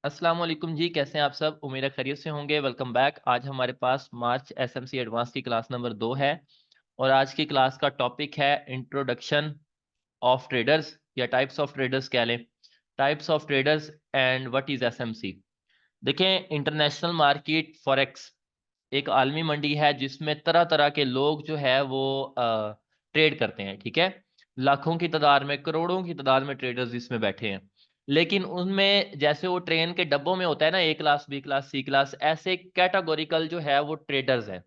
अस्सलाम वालेकुम जी, कैसे हैं आप सब? उम्मीद है खैरियत से होंगे। Welcome back. आज हमारे पास मार्च एसएमसी एडवांस की क्लास नंबर 2 है और आज की क्लास का टॉपिक है इंट्रोडक्शन ऑफ ट्रेडर्स या टाइप्स ऑफ ट्रेडर्स कह लें। Types of traders and what is SMC. देखें, इंटरनेशनल मार्केट फॉरेक्स एक आलमी मंडी है जिसमें तरह तरह के लोग जो है वो ट्रेड करते हैं। ठीक है, लाखों की तादाद में, करोड़ों की तादाद में ट्रेडर्स इसमें बैठे हैं। लेकिन उनमें जैसे वो ट्रेन के डब्बों में होता है ना, ए क्लास, बी क्लास, सी क्लास, ऐसे कैटेगोरिकल जो है वो ट्रेडर्स हैं।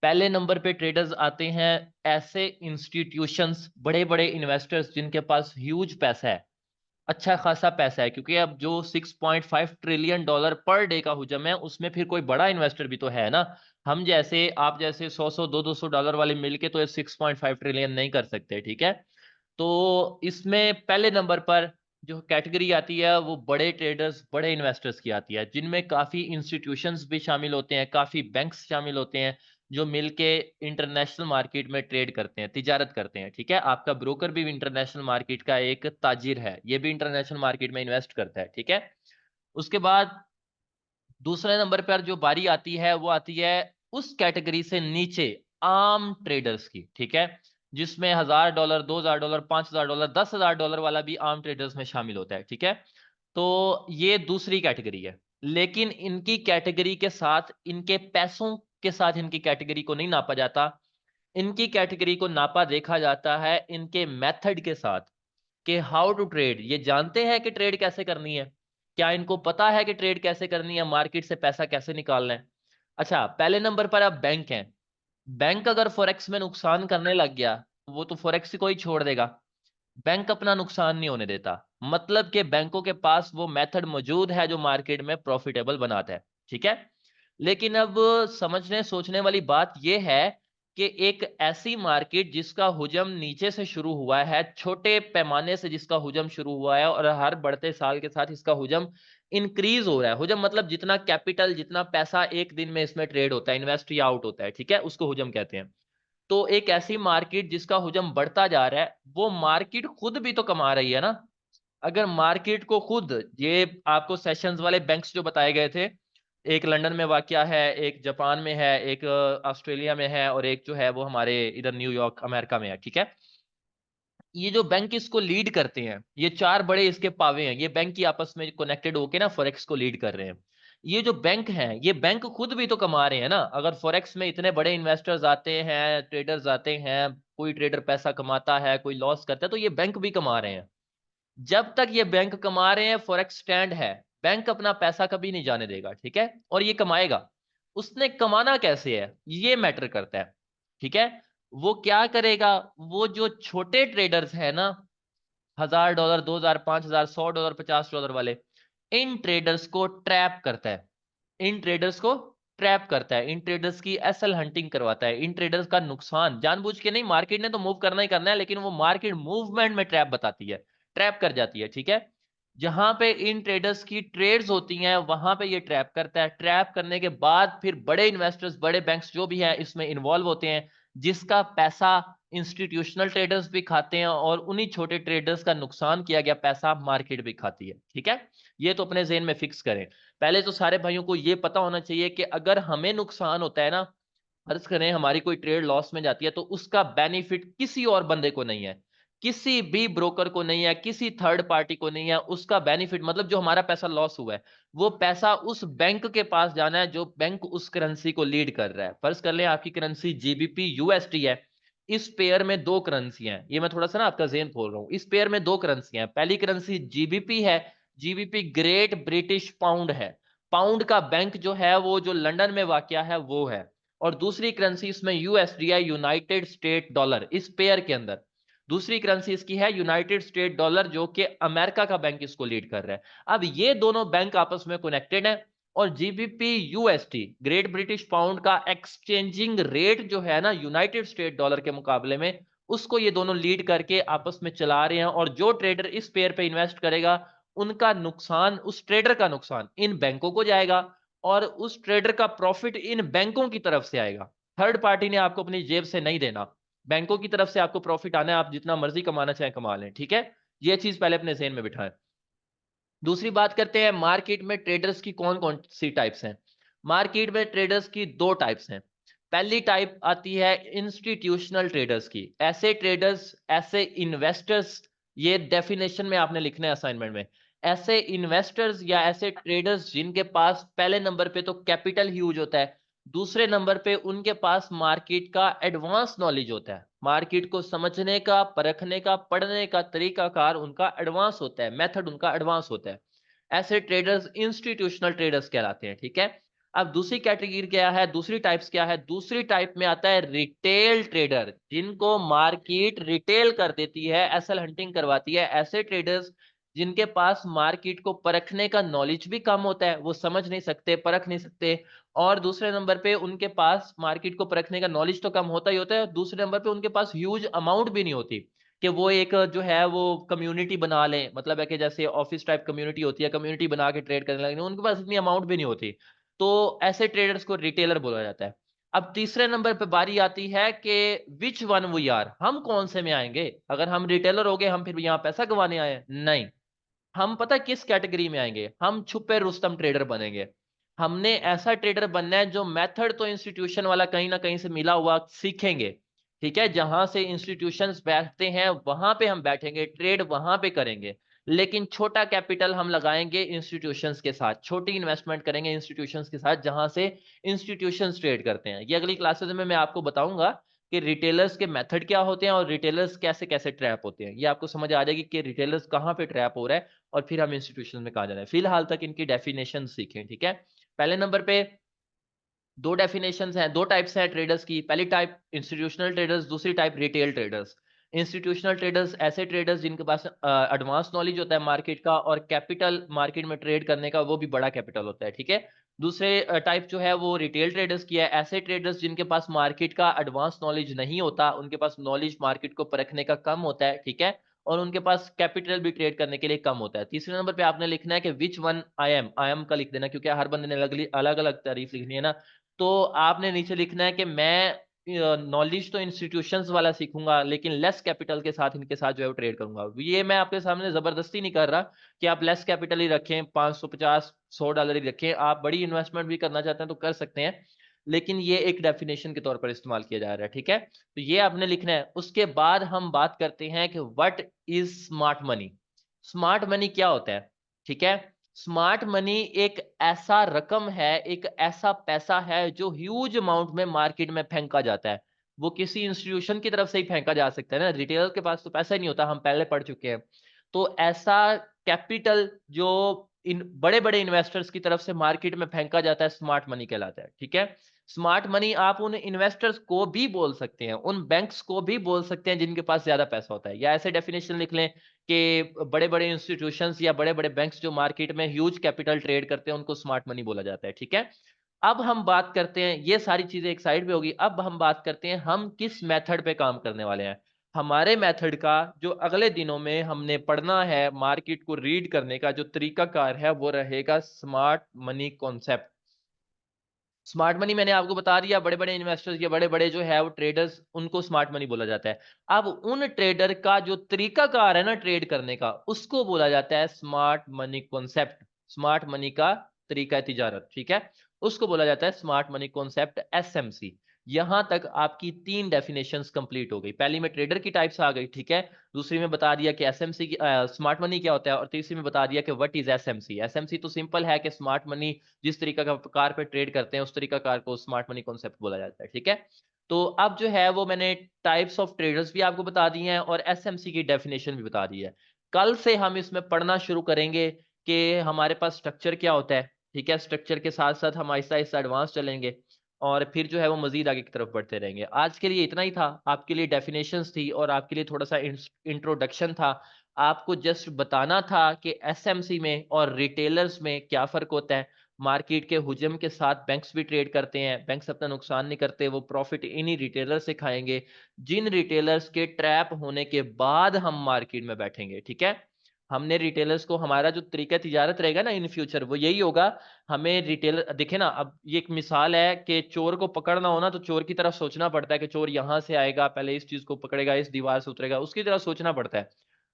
पहले नंबर पे ट्रेडर्स आते हैं ऐसे इंस्टीट्यूशंस, बड़े बड़े इन्वेस्टर्स जिनके पास ह्यूज पैसा है, अच्छा खासा पैसा है, क्योंकि अब जो 6.5 ट्रिलियन डॉलर पर डे का हुजम है उसमें फिर कोई बड़ा इन्वेस्टर भी तो है ना। हम जैसे, आप जैसे 100 दो 200 डॉलर वाले मिलके तो ये 6.5 ट्रिलियन नहीं कर सकते। ठीक है, तो इसमें पहले नंबर पर जो कैटेगरी आती है वो बड़े ट्रेडर्स, बड़े इन्वेस्टर्स की आती है, जिनमें काफ़ी इंस्टीट्यूशंस भी शामिल होते हैं, काफ़ी बैंक्स शामिल होते हैं, जो मिलके इंटरनेशनल मार्केट में ट्रेड करते हैं, तिजारत करते हैं। ठीक है, आपका ब्रोकर भी इंटरनेशनल मार्केट का एक ताजिर है, ये भी इंटरनेशनल मार्केट में इन्वेस्ट करता है। ठीक है, उसके बाद दूसरे नंबर पर जो बारी आती है वो आती है उस कैटेगरी से नीचे, आम ट्रेडर्स की। ठीक है, जिसमें $1000, $2000, $5000, $10,000 वाला भी आम ट्रेडर्स में शामिल होता है। ठीक है, तो ये दूसरी कैटेगरी है। लेकिन इनकी कैटेगरी के साथ, इनके पैसों के साथ इनकी कैटेगरी को नहीं नापा जाता। इनकी कैटेगरी को नापा देखा जाता है इनके मेथड के साथ, कि हाउ टू ट्रेड। ये जानते हैं कि ट्रेड कैसे करनी है, क्या इनको पता है कि ट्रेड कैसे करनी है, मार्केट से पैसा कैसे निकालना है। अच्छा, पहले नंबर पर अब बैंक हैं। बैंक अगर फॉरेक्स में नुकसान करने लग गया, वो तो फॉरेक्स को ही छोड़ देगा। बैंक अपना नुकसान नहीं होने देता, मतलब कि बैंकों के पास वो मेथड मौजूद है जो मार्केट में प्रॉफिटेबल बनाता है। ठीक है, लेकिन अब समझने सोचने वाली बात यह है कि एक ऐसी मार्केट जिसका हुजम नीचे से शुरू हुआ है, छोटे पैमाने से जिसका हुजम शुरू हुआ है, और हर बढ़ते साल के साथ इसका हुजम इंक्रीज हो रहा है। हुजम मतलब जितना कैपिटल, जितना पैसा एक दिन में इसमें ट्रेड होता है, इन्वेस्ट या आउट होता है, ठीक है, उसको हुजम कहते हैं। तो एक ऐसी मार्केट जिसका हुजम बढ़ता जा रहा है, वो मार्केट खुद भी तो कमा रही है ना। अगर मार्केट को खुद, ये आपको सेशंस वाले बैंक्स जो बताए गए थे, एक लंदन में वाकया है, एक जापान में है, एक ऑस्ट्रेलिया में है, और एक जो है वो हमारे इधर न्यूयॉर्क अमेरिका में है। ठीक है, ये जो बैंक इसको लीड करते हैं, ये चार बड़े इसके पावे हैं, ये बैंक की आपस में कनेक्टेड होके ना फॉरेक्स को लीड कर रहे हैं। ये जो बैंक हैं, ये बैंक खुद भी तो कमा रहे हैं ना। अगर फॉरेक्स में इतने बड़े इन्वेस्टर्स आते हैं, ट्रेडर्स आते हैं, कोई ट्रेडर पैसा कमाता है, कोई लॉस करता है, तो ये बैंक भी कमा रहे हैं। जब तक ये बैंक कमा रहे हैं, फॉरेक्स स्टैंड है, बैंक अपना पैसा कभी नहीं जाने देगा। ठीक है, और ये कमाएगा। उसने कमाना कैसे है ये मैटर करता है। ठीक है, वो क्या करेगा, वो जो छोटे ट्रेडर्स है ना, $1000, 2000, 5000, $100, $50 वाले, इन ट्रेडर्स को ट्रैप करता है। इन ट्रेडर्स को ट्रैप करता है, इन ट्रेडर्स की एसल हंटिंग करवाता है, इन ट्रेडर्स का नुकसान जानबूझ के नहीं, मार्केट ने तो मूव करना ही करना है, लेकिन वो मार्केट मूवमेंट में ट्रैप बताती है, ट्रैप कर जाती है। ठीक है, जहां पे इन ट्रेडर्स की ट्रेड्स होती हैं वहां पे ये ट्रैप करता है। ट्रैप करने के बाद फिर बड़े इन्वेस्टर्स, बड़े बैंक्स जो भी हैं इसमें इन्वॉल्व होते हैं, जिसका पैसा इंस्टीट्यूशनल ट्रेडर्स भी खाते हैं, और उन्हीं छोटे ट्रेडर्स का नुकसान किया गया पैसा मार्केट भी खाती है। ठीक है, ये तो अपने ज़हन में फिक्स करें। पहले तो सारे भाइयों को ये पता होना चाहिए कि अगर हमें नुकसान होता है ना, फर्ज करें हमारी कोई ट्रेड लॉस में जाती है, तो उसका बेनिफिट किसी और बंदे को नहीं है, किसी भी ब्रोकर को नहीं है, किसी थर्ड पार्टी को नहीं है। उसका बेनिफिट मतलब जो हमारा पैसा लॉस हुआ है, वो पैसा उस बैंक के पास जाना है जो बैंक उस करेंसी को लीड कर रहा है। फर्ज कर लें आपकी करेंसी जीबीपी यूएसडी है। इस पेयर में दो करेंसी हैं, ये मैं थोड़ा सा ना आपका ज़हन खोल रहा हूं। इस पेयर में दो करेंसी हैं, पहली करेंसी जीबीपी है, जीबीपी ग्रेट ब्रिटिश पाउंड है। पाउंड का बैंक जो है वो जो लंदन में वाकया है वो है। और दूसरी करेंसी इसमें यूएसडी है, यूनाइटेड स्टेट डॉलर, इस पेयर के अंदर। दूसरी करेंसी इसकी है यूनाइटेड स्टेट डॉलर, जो कि अमेरिका का बैंक इसको लीड कर रहा है। अब ये दोनों बैंक आपस में कनेक्टेड है, और GBP USD great British pound का एक्सचेंजिंग रेट जो है ना यूनाइटेड स्टेट डॉलर के मुकाबले में, उसको ये दोनों लीड करके आपस में चला रहे हैं। और जो ट्रेडर इस पेयर पे इन्वेस्ट करेगा, उनका नुकसान, उस ट्रेडर का नुकसान इन बैंकों को जाएगा, और उस ट्रेडर का प्रॉफिट इन बैंकों की तरफ से आएगा। थर्ड पार्टी ने आपको अपनी जेब से नहीं देना, बैंकों की तरफ से आपको प्रॉफिट आना है, आप जितना मर्जी कमाना चाहें कमा लें। ठीक है, ये चीज पहले अपने ज़हन में बिठाएं। दूसरी बात करते हैं मार्केट में ट्रेडर्स की कौन कौन सी टाइप्स हैं। मार्केट में ट्रेडर्स की दो टाइप्स हैं। पहली टाइप आती है इंस्टीट्यूशनल ट्रेडर्स की। ऐसे ट्रेडर्स, ऐसे इन्वेस्टर्स, ये डेफिनेशन में आपने लिखना है असाइनमेंट में। ऐसे इन्वेस्टर्स या ऐसे ट्रेडर्स जिनके पास पहले नंबर पे तो कैपिटल ह्यूज होता है, दूसरे नंबर पे उनके पास मार्केट का एडवांस नॉलेज होता है। मार्केट को समझने का, परखने का, पढ़ने का तरीकाकार उनका एडवांस होता है, मेथड उनका एडवांस होता है। ऐसे ट्रेडर्स इंस्टीट्यूशनल ट्रेडर्स कहलाते हैं, ठीक है। अब दूसरी कैटेगरी क्या है, दूसरी टाइप्स क्या है? दूसरी टाइप में आता है रिटेल ट्रेडर, जिनको मार्केट रिटेल कर देती है, एसएल हंटिंग करवाती है। ऐसे ट्रेडर्स जिनके पास मार्केट को परखने का नॉलेज भी कम होता है, वो समझ नहीं सकते, परख नहीं सकते। और दूसरे नंबर पे उनके पास मार्केट को परखने का नॉलेज तो कम होता ही होता है, दूसरे नंबर पे उनके पास ह्यूज अमाउंट भी नहीं होती कि वो एक जो है वो कम्युनिटी बना लें। मतलब है कि जैसे ऑफिस टाइप कम्युनिटी होती है, कम्युनिटी बना के ट्रेड करने लगे, उनके पास इतनी अमाउंट भी नहीं होती। तो ऐसे ट्रेडर्स को रिटेलर बोला जाता है। अब तीसरे नंबर पे बारी आती है कि विच वन वी आर, हम कौन से में आएंगे? अगर हम रिटेलर हो गए, हम फिर यहाँ पैसा कमाने आए हैं? नहीं, हम पता किस कैटेगरी में आएंगे? हम छुपे रुस्तम ट्रेडर बनेंगे। हमने ऐसा ट्रेडर बनना है जो मेथड तो इंस्टीट्यूशन वाला कहीं ना कहीं से मिला हुआ सीखेंगे, ठीक है। जहां से इंस्टीट्यूशंस बैठते हैं वहां पे हम बैठेंगे, ट्रेड वहां पे करेंगे। लेकिन छोटा कैपिटल हम लगाएंगे इंस्टीट्यूशंस के साथ, छोटी इन्वेस्टमेंट करेंगे इंस्टीट्यूशंस के साथ जहां से इंस्टीट्यूशंस ट्रेड करते हैं। ये अगली क्लासेस में मैं आपको बताऊंगा कि रिटेलर्स के मेथड क्या होते हैं और रिटेलर्स कैसे कैसे ट्रैप होते हैं। ये आपको समझ आ जाएगी कि रिटेलर्स कहाँ पे ट्रैप हो रहा है और फिर हम इंस्टीट्यूशन में कहा जा रहे हैं। फिलहाल तक इनकी डेफिनेशन सीखें, ठीक है। पहले नंबर पे दो डेफिनेशंस हैं, दो टाइप्स हैं ट्रेडर्स की। पहली टाइप इंस्टीट्यूशनल ट्रेडर्स, दूसरी type retail traders. Institutional traders ऐसे ट्रेडर्स जिनके पास एडवांस नॉलेज होता है मार्केट का और कैपिटल मार्केट में ट्रेड करने का वो भी बड़ा कैपिटल होता है, ठीक है। दूसरे टाइप जो है वो रिटेल ट्रेडर्स की है। ऐसे ट्रेडर्स जिनके पास मार्केट का एडवांस नॉलेज नहीं होता, उनके पास नॉलेज मार्केट को परखने का कम होता है, ठीक है। और उनके पास कैपिटल भी ट्रेड करने के लिए कम होता है। तीसरे नंबर पे आपने लिखना है कि विच वन आई एम का लिख देना, क्योंकि हर बंदे ने अलग अलग तारीफ लिखनी है ना। तो आपने नीचे लिखना है कि मैं नॉलेज तो इंस्टीट्यूशंस वाला सीखूंगा लेकिन लेस कैपिटल के साथ इनके साथ जो है वो ट्रेड करूंगा। ये मैं आपके सामने जबरदस्ती नहीं कर रहा कि आप लेस कैपिटल ही रखें, 550 $100 ही रखें। आप बड़ी इन्वेस्टमेंट भी करना चाहते हैं तो कर सकते हैं, लेकिन ये एक डेफिनेशन के तौर पर इस्तेमाल किया जा रहा है, ठीक है। तो ये आपने लिखना है। उसके बाद हम बात करते हैं कि what is smart money. Smart money क्या होता है, ठीक है। स्मार्ट मनी एक ऐसा रकम है, एक ऐसा पैसा है जो ह्यूज अमाउंट में मार्केट में फेंका जाता है। वो किसी इंस्टीट्यूशन की तरफ से ही फेंका जा सकता है ना, रिटेलर के पास तो पैसा ही नहीं होता, हम पहले पढ़ चुके हैं। तो ऐसा कैपिटल जो इन बड़े बड़े इन्वेस्टर्स की तरफ से मार्केट में फेंका जाता है, स्मार्ट मनी कहलाता है, ठीक है। स्मार्ट मनी आप उन इन्वेस्टर्स को भी बोल सकते हैं, उन बैंक्स को भी बोल सकते हैं जिनके पास ज्यादा पैसा होता है। या ऐसे डेफिनेशन लिख लें कि बड़े बड़े इंस्टीट्यूशंस या बड़े बड़े बैंक्स जो मार्केट में ह्यूज कैपिटल ट्रेड करते हैं उनको स्मार्ट मनी बोला जाता है, ठीक है। अब हम बात करते हैं, ये सारी चीजें एक साइड पे होगी। अब हम बात करते हैं हम किस मेथड पे काम करने वाले हैं। हमारे मेथड का जो अगले दिनों में हमने पढ़ना है, मार्केट को रीड करने का जो तरीकाकार है वो रहेगा smart money concept. Smart money मैंने आपको बता दिया, बड़े बड़े इन्वेस्टर्स या बड़े बड़े जो है वो ट्रेडर्स, उनको स्मार्ट मनी बोला जाता है। अब उन ट्रेडर का जो तरीकाकार है ना ट्रेड करने का, उसको बोला जाता है smart money concept. Smart money का तरीका तिजारत, ठीक है, उसको बोला जाता है स्मार्ट मनी कॉन्सेप्ट, एसएमसी। यहां तक आपकी तीन डेफिनेशंस कंप्लीट हो गई। पहली में ट्रेडर की टाइप्स आ गई, ठीक है। दूसरी में बता दिया कि एसएमसी की स्मार्ट मनी क्या होता है, और तीसरी में बता दिया कि व्हाट इज एसएमसी। एसएमसी तो सिंपल है कि स्मार्ट मनी जिस तरीका का कार पे ट्रेड करते हैं उस तरीका कार को स्मार्ट मनी कॉन्सेप्ट बोला जाता है, ठीक है। तो अब जो है वो मैंने टाइप्स ऑफ ट्रेडर्स भी आपको बता दी हैं और एसएमसी की डेफिनेशन भी बता दी है। कल से हम इसमें पढ़ना शुरू करेंगे कि हमारे पास स्ट्रक्चर क्या होता है, ठीक है। स्ट्रक्चर के साथ साथ हम आहिस्ता आहिस्ता एडवांस चलेंगे और फिर जो है वो मजीद आगे की तरफ बढ़ते रहेंगे। आज के लिए इतना ही था, आपके लिए डेफिनेशंस थी और आपके लिए थोड़ा सा इंट्रोडक्शन था। आपको जस्ट बताना था कि एसएमसी में और रिटेलर्स में क्या फर्क होता है। मार्केट के हुजम के साथ बैंक्स भी ट्रेड करते हैं, बैंक्स अपना नुकसान नहीं करते, वो प्रॉफिट इन्हीं रिटेलर से खाएंगे जिन रिटेलर्स के ट्रैप होने के बाद हम मार्केट में बैठेंगे, ठीक है। हमने रिटेलर्स को, हमारा जो तरीका तिजारत रहेगा ना इन फ्यूचर वो यही होगा। हमें रिटेलर देखे ना, अब ये एक मिसाल है कि चोर को पकड़ना हो ना तो चोर की तरफ सोचना पड़ता है कि चोर यहां से आएगा, पहले इस चीज को पकड़ेगा, इस दीवार से उतरेगा, उसकी तरफ सोचना पड़ता है।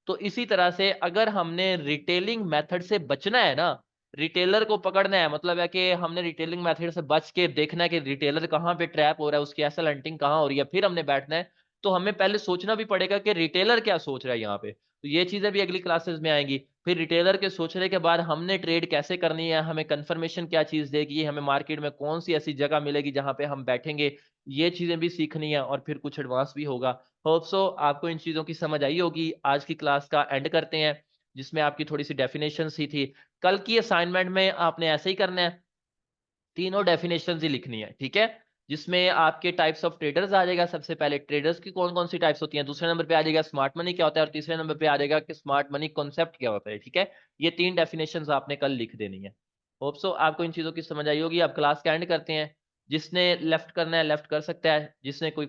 तो इसी तरह से अगर हमने रिटेलिंग मेथड से बचना है ना, रिटेलर को पकड़ना है, मतलब है कि हमने रिटेलिंग मेथड से बच के देखना है कि रिटेलर कहाँ पे ट्रैप हो रहा है, उसकी एसएल हंटिंग कहाँ हो रही है, फिर हमने बैठना है। तो हमें पहले सोचना भी पड़ेगा कि रिटेलर क्या सोच रहा है यहाँ पे। तो ये चीजें भी अगली क्लासेस में आएंगी। फिर रिटेलर के सोचने के बाद हमने ट्रेड कैसे करनी है, हमें कंफर्मेशन क्या चीज देगी, हमें मार्केट में कौन सी ऐसी जगह मिलेगी जहां पे हम बैठेंगे, ये चीजें भी सीखनी है, और फिर कुछ एडवांस भी होगा। होप सो आपको इन चीजों की समझ आई होगी। आज की क्लास का एंड करते हैं, जिसमें आपकी थोड़ी सी डेफिनेशन ही थी। कल की असाइनमेंट में आपने ऐसे ही करना है, तीनों डेफिनेशन ही लिखनी है, ठीक है। जिसमें आपके टाइप्स ऑफ ट्रेडर्स आ जाएगा, सबसे पहले ट्रेडर्स की कौन कौन सी टाइप्स होती हैं, दूसरे नंबर पे आ जाएगा स्मार्ट मनी क्या होता है, और तीसरे नंबर पे आ जाएगा कि स्मार्ट मनी कॉन्सेप्ट क्या होता है, ठीक है। ये तीन डेफिनेशन आपने कल लिख देनी है। होप सो आपको इन चीजों की समझ आई होगी। अब क्लास का एंड करते हैं। जिसने लेफ्ट करना है लेफ्ट कर सकता है, जिसने कोई